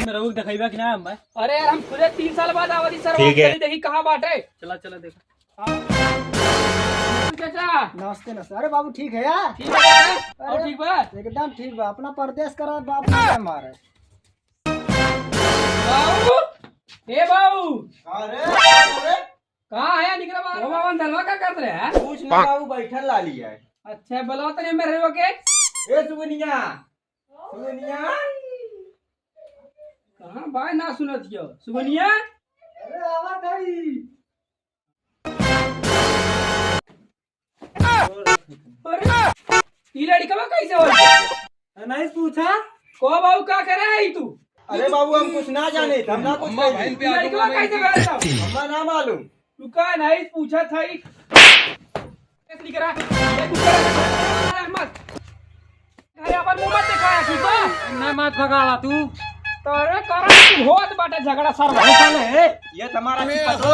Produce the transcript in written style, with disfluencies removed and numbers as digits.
में रहू दिखाइबा कि ना हम भाई। अरे यार हम खुदे 3 साल बाद आवती सर ठीक है। देखी कहाँ बाटे। चला चला देखा। चाचा नमस्ते नमस्ते। अरे बाबू ठीक है यार? ठीक है चाचा और ठीक बा एकदम ठीक बा। अपना परदेश करा बाप ने मारे। बाबू ए बाबू अरे कहाँ है निकला बाबू बाबा दलवा का कर रहे हैं? कुछ ना बाबू बैठल लाली है। अच्छा बोलो तो नहीं मेरे के ए सुगनिया कहाँ भाई ना सुनत यो सुगनिया। अरे आवा भाई। अरे ये लड़का बा कैसे हो नहीं पूछा को बाबू का करे है तू? अरे बाबू हम कुछ ना जाने हम ना कुछ ये लड़का कैसे बैठा हमें ना मालूम। तू का नहीं पूछा था ही कैसे लिख रहा है तू कर मत अरे अपन मुंह मत दिखाया ठीक है ना मत भगाड़ा तू। तो अरे कारण तू होत बाटे झगड़ा सर ये तुम्हारा की पतो